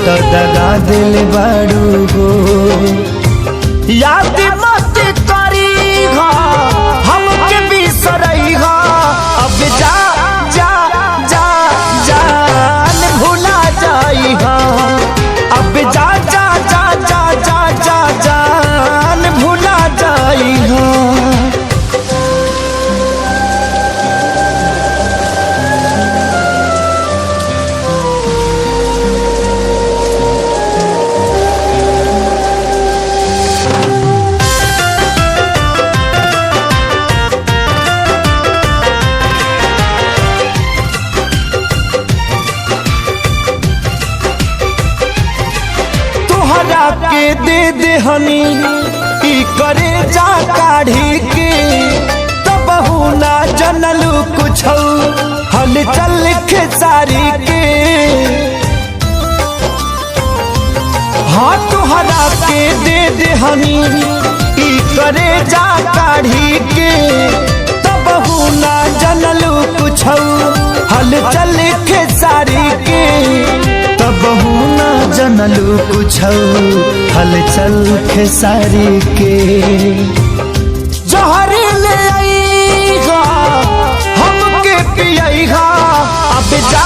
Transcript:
तो दगा दिल बारू हो। याद मत करी हा हमके बिसरई हा, अब जा जा जा जान भुला जाई हा, अब जा जा जा जा जा जा जान भुला जाई हा। के दे दे हनी ई करे जा काढ़ी के, तब ना जनलू कुछ हल चल खेसारी के। हाँ तुहरा के दे दे हनी ई करे जा काढ़ी के, तब ना जनलू कुछ हल चल खेसारी के, तब ना जनलू कुछ हलचल खेसारी के। जहर ले आई हमके पियई अब जा